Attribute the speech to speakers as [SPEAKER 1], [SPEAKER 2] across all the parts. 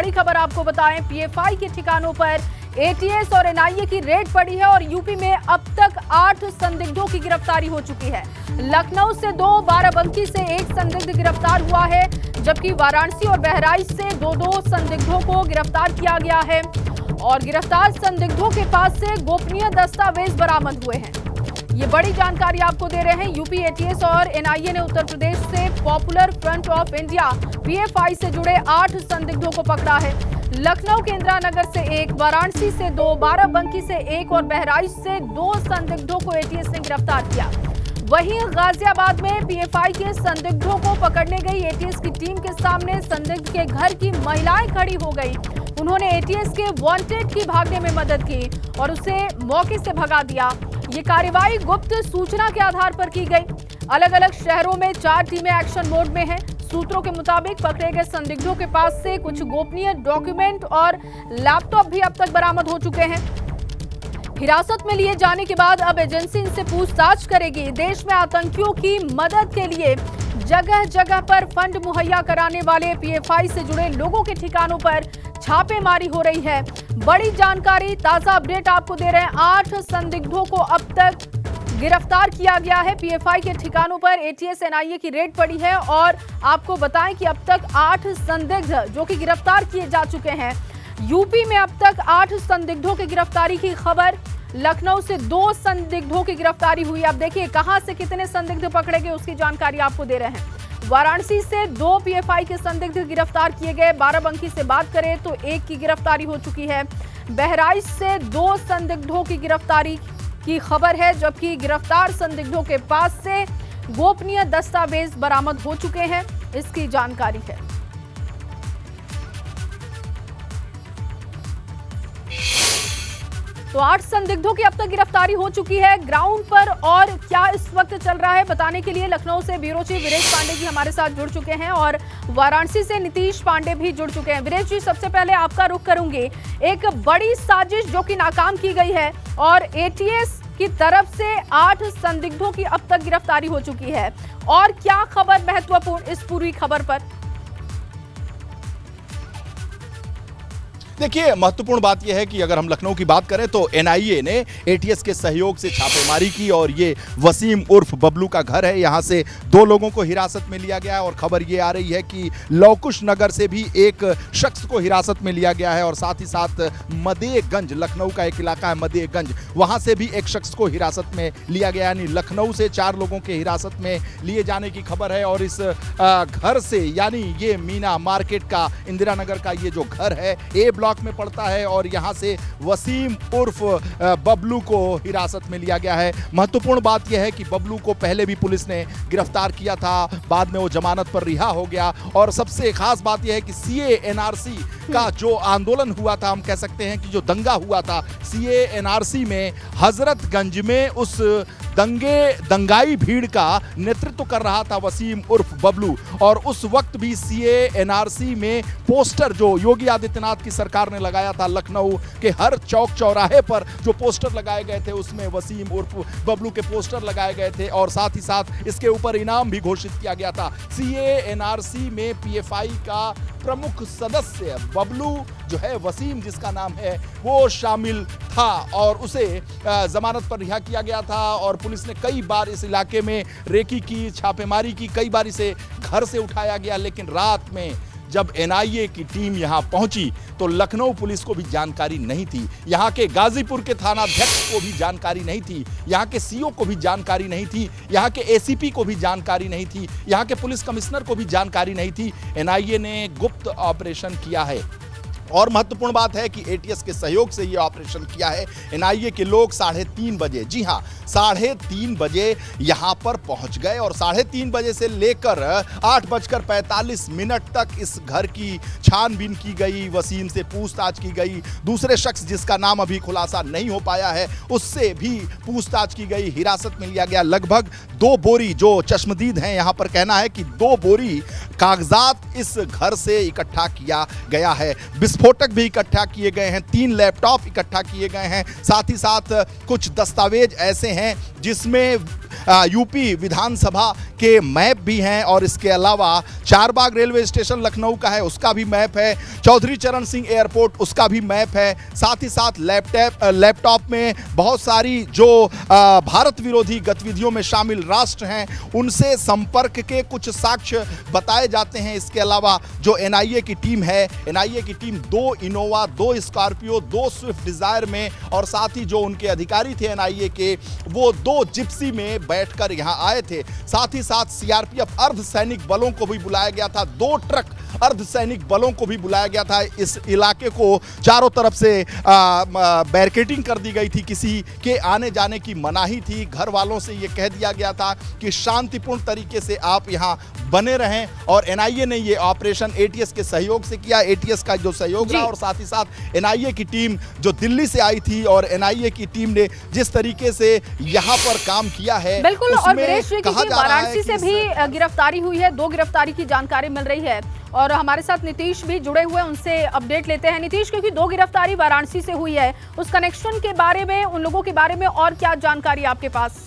[SPEAKER 1] बड़ी खबर आपको बताएं, पीएफआई के ठिकानों पर एटीएस और एनआईए की रेड पड़ी है और यूपी में अब तक 8 संदिग्धों की गिरफ्तारी हो चुकी है। लखनऊ से 2, बाराबंकी से 1 संदिग्ध गिरफ्तार हुआ है, जबकि वाराणसी और बहराइच से 2 संदिग्धों को गिरफ्तार किया गया है और गिरफ्तार संदिग्धों के पास से गोपनीय दस्तावेज बरामद हुए हैं। ये बड़ी जानकारी आपको दे रहे हैं। यूपी एटीएस और एनआईए ने उत्तर प्रदेश से popular front of India PFI से जुड़े 8 संदिग्धों को पकड़ा है। लखनऊ के इंदिरा नगर से 1, वाराणसी से 2, बाराबंकी से 1 और बहराइच से 2 संदिग्धों को एटीएस ने गिरफ्तार किया। वहीं गाजियाबाद में पीएफआई के संदिग्धों को पकड़ने गई एटीएस की टीम के सामने संदिग्ध के घर की महिलाएं खड़ी हो गई। उन्होंने एटीएस के वांटेड की भागने में मदद की और उसे मौके से भगा दिया। ये कार्रवाई गुप्त सूचना के आधार पर की गई। अलग अलग शहरों में 4 टीमें एक्शन मोड में हैं। सूत्रों के मुताबिक पकड़े गए संदिग्धों के पास से कुछ गोपनीय डॉक्यूमेंट और लैपटॉप भी अब तक बरामद हो चुके हैं। हिरासत में लिए जाने के बाद अब एजेंसी इनसे पूछताछ करेगी। देश में आतंकियों की मदद के लिए जगह जगह पर फंड मुहैया कराने वाले पीएफआई से जुड़े लोगों के ठिकानों पर छापेमारी हो रही है। बड़ी जानकारी, ताजा अपडेट आपको दे रहे हैं। 8 संदिग्धों को अब तक गिरफ्तार किया गया है। पीएफआई के ठिकानों पर एटीएस एनआईए की रेड पड़ी है और आपको बताएं कि अब तक 8 संदिग्ध जो कि गिरफ्तार किए जा चुके हैं। यूपी में अब तक 8 संदिग्धों की गिरफ्तारी की खबर। लखनऊ से 2 संदिग्धों की गिरफ्तारी हुई। अब देखिए कहां से कितने संदिग्ध पकड़े गए उसकी जानकारी आपको दे रहे हैं। वाराणसी से 2 पीएफआई के संदिग्ध गिरफ्तार किए गए। बाराबंकी से बात करें तो 1 की गिरफ्तारी हो चुकी है। बहराइच से 2 संदिग्धों की गिरफ्तारी की खबर है, जबकि गिरफ्तार संदिग्धों के पास से गोपनीय दस्तावेज बरामद हो चुके हैं, इसकी जानकारी है। तो 8 संदिग्धों की अब तक गिरफ्तारी हो चुकी है। ग्राउंड पर और क्या इस वक्त चल रहा है बताने के लिए लखनऊ से ब्यूरो चीफ वीरेश पांडे जी हमारे साथ जुड़ चुके हैं और वाराणसी से नीतीश पांडे भी जुड़ चुके हैं। वीरेश जी, सबसे पहले आपका रुख करूंगी। एक बड़ी साजिश जो कि नाकाम की गई है और एटीएस की तरफ से 8 संदिग्धों की अब तक गिरफ्तारी हो चुकी है, और क्या खबर महत्वपूर्ण इस पूरी खबर पर?
[SPEAKER 2] देखिए, महत्वपूर्ण बात यह है कि अगर हम लखनऊ की बात करें तो एनआईए ने एटीएस के सहयोग से छापेमारी की और ये वसीम उर्फ बबलू का घर है। यहाँ से 2 लोगों को हिरासत में लिया गया है और खबर ये आ रही है कि लौकुश नगर से भी एक शख्स को हिरासत में लिया गया है और साथ ही साथ मदेगंज, लखनऊ का एक इलाका है मदेगंज, वहाँ से भी एक शख्स को हिरासत में लिया गया। यानी लखनऊ से 4 लोगों के हिरासत में लिए जाने की खबर है। और इस घर से, यानी ये मीना मार्केट का इंदिरा नगर का ये जो घर है ए ब्लॉक में पड़ता है और यहां से वसीम उर्फ बबलू को हिरासत में लिया गया है। महत्वपूर्ण बात यह है कि बबलू को पहले भी पुलिस ने गिरफ्तार किया था, बाद में वो जमानत पर रिहा हो गया। और सबसे खास बात यह है कि सीए एनआरसी का जो आंदोलन हुआ था, हम कह सकते हैं कि जो दंगा हुआ था सीए एनआरसी में, हजरतगंज में उस दंगाई भीड़ का नेतृत्व कर रहा था वसीम उर्फ बबलू। और उस वक्त भी सीए एनआरसी में पोस्टर जो योगी आदित्यनाथ की सरकार ने लगाया था, लखनऊ के हर चौक चौराहे पर जो पोस्टर लगाए गए थे उसमें वसीम उर्फ बबलू के पोस्टर लगाए गए थे और साथ ही साथ इसके ऊपर इनाम भी घोषित किया गया था। सीए एनआरसी में पीएफआई का प्रमुख सदस्य बबलू जो है, वसीम जिसका नाम है, वो शामिल था और उसे जमानत पर रिहा किया गया था। और पुलिस ने कई बार इस इलाके में रेकी की, छापेमारी की, कई बार इसे घर से उठाया गया। लेकिन रात में जब एनआईए की टीम यहां पहुंची तो लखनऊ पुलिस को भी जानकारी नहीं थी, यहां के गाजीपुर के थानाध्यक्ष को भी जानकारी नहीं थी, यहां के सीओ को भी जानकारी नहीं थी, यहां के एसीपी को भी जानकारी नहीं थी, यहां के पुलिस कमिश्नर को भी जानकारी नहीं थी। एनआईए ने गुप्त ऑपरेशन किया है और महत्वपूर्ण बात है कि एटीएस के सहयोग से ये ऑपरेशन किया है। एनआईए के लोग 3:30 बजे, जी हाँ 3:30 बजे यहाँ पर पहुँच गए और 3:30 बजे से लेकर 8:45 तक इस घर की छानबीन की गई, वसीम से पूछताछ की गई, दूसरे शख्स जिसका नाम अभी खुलासा नहीं हो पाया है उससे भी पूछताछ की गई, हिरासत में लिया गया। लगभग 2 बोरी, जो चश्मदीद हैं यहाँ पर कहना है कि 2 बोरी कागजात इस घर से इकट्ठा किया गया है। विस्फोटक भी इकट्ठा किए गए हैं, 3 लैपटॉप इकट्ठा किए गए हैं, साथ ही साथ कुछ दस्तावेज ऐसे हैं जिसमें यूपी विधानसभा के मैप भी हैं और इसके अलावा चारबाग रेलवे स्टेशन लखनऊ का है, उसका भी मैप है, चौधरी चरण सिंह एयरपोर्ट उसका भी मैप है, साथ ही साथ लैपटॉप में बहुत सारी जो भारत विरोधी गतिविधियों में शामिल राष्ट्र हैं उनसे संपर्क के कुछ साक्ष्य बताए जाते हैं। इसके अलावा जो एनआईए की टीम है, एनआईए की team 2 Innova, 2 Scorpio, 2 Swift Dzire में और साथ ही जो उनके अधिकारी थे एनआईए के वो 2 जिप्सी में बैठकर यहां आए थे। साथ ही साथ सीआरपीएफ अर्धसैनिक बलों को भी बुलाया गया था, 2 ट्रक अर्धसैनिक बलों को भी बुलाया गया था। इस इलाके को चारों तरफ से बैरिकेडिंग कर दी गई थी, किसी के आने जाने की मनाही थी। घर वालों से यह कह दिया गया था कि शांतिपूर्ण तरीके से आप यहां बने रहें और एनआईए ने यह ऑपरेशन एटीएस के सहयोग से किया, एटीएस का जो सहयोग रहा और साथ ही साथ एनआईए की टीम जो दिल्ली से आई थी और एनआईए की टीम ने जिस तरीके से यहां पर काम किया है
[SPEAKER 1] बिल्कुल। और विदेश की वाराणसी से भी गिरफ्तारी हुई है, 2 गिरफ्तारी की जानकारी मिल रही है और हमारे साथ नीतीश भी जुड़े हुए हैं, उनसे अपडेट लेते हैं। नीतीश, क्योंकि 2 गिरफ्तारी वाराणसी से हुई है, उस कनेक्शन के बारे में, उन लोगों के बारे में और क्या जानकारी आपके पास?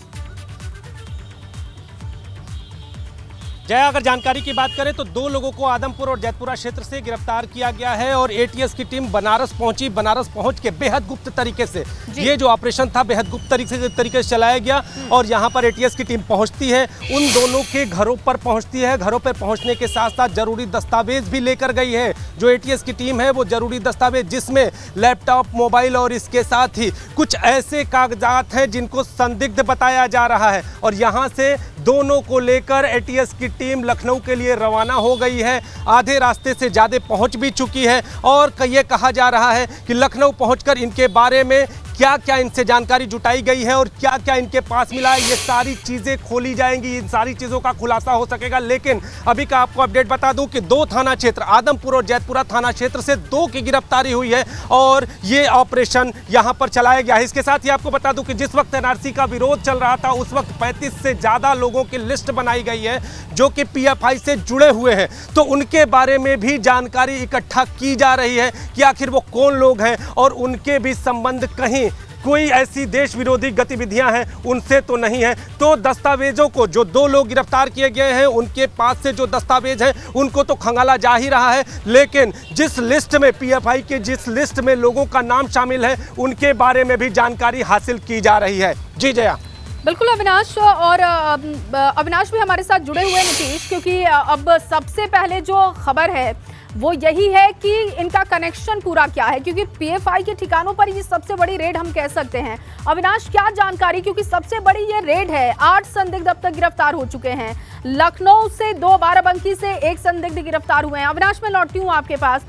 [SPEAKER 3] जया, अगर जानकारी की बात करें तो 2 लोगों को आदमपुर और जैतपुरा क्षेत्र से गिरफ्तार किया गया है और एटीएस की टीम बनारस पहुंची। बनारस पहुंच के बेहद गुप्त तरीके से ये जो ऑपरेशन था बेहद गुप्त तरीके से चलाया गया और यहां पर एटीएस की टीम पहुंचती है, उन दोनों के घरों पर पहुंचती है। घरों पर पहुंचने के साथ साथ जरूरी दस्तावेज भी लेकर गई है। जो एटीएस की टीम है वो जरूरी दस्तावेज जिसमें लैपटॉप, मोबाइल और इसके साथ ही कुछ ऐसे कागजात हैं जिनको संदिग्ध बताया जा रहा है और यहां से दोनों को लेकर एटीएस की टीम लखनऊ के लिए रवाना हो गई है। आधे रास्ते से ज़्यादा पहुंच भी चुकी है और ये कहा जा रहा है कि लखनऊ पहुंचकर इनके बारे में क्या क्या इनसे जानकारी जुटाई गई है और क्या क्या इनके पास मिला है, ये सारी चीज़ें खोली जाएंगी, इन सारी चीज़ों का खुलासा हो सकेगा। लेकिन अभी का आपको अपडेट बता दूं कि 2 थाना क्षेत्र, आदमपुर और जैतपुरा थाना क्षेत्र से 2 की गिरफ्तारी हुई है और ये ऑपरेशन यहां पर चलाया गया है। इसके साथ ही आपको बता दूं कि जिस वक्त एनआरसी का विरोध चल रहा था उस वक्त 35 से ज़्यादा लोगों की लिस्ट बनाई गई है जो कि पीएफआई से जुड़े हुए हैं, तो उनके बारे में भी जानकारी इकट्ठा की जा रही है कि आखिर वो कौन लोग हैं और उनके भी संबंध कहीं कोई ऐसी देश विरोधी गतिविधियां हैं उनसे तो नहीं है। तो दस्तावेजों को जो 2 लोग गिरफ्तार किए गए हैं उनके पास से जो दस्तावेज हैं उनको तो खंगाला जा ही रहा है, लेकिन जिस लिस्ट में पीएफआई के जिस लिस्ट में लोगों का नाम शामिल है उनके बारे में भी जानकारी हासिल की जा रही है। जी जया।
[SPEAKER 1] बिल्कुल अविनाश, और अविनाश भी हमारे साथ जुड़े हुए नीतीश, क्योंकि अब सबसे पहले जो खबर है वो यही है कि इनका कनेक्शन पूरा क्या है, क्योंकि पीएफआई के ठिकानों पर ये सबसे बड़ी रेड हम कह सकते हैं। अविनाश, क्या जानकारी, क्योंकि सबसे बड़ी ये रेड है, 8 संदिग्ध अब तक गिरफ्तार हो चुके हैं। लखनऊ से 2, बाराबंकी से 1 संदिग्ध गिरफ्तार हुए हैं। अविनाश, मैं लौटती हूँ आपके पास।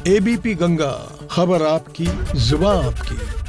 [SPEAKER 4] एबीपी गंगा, खबर आपकी, जुबान आपकी।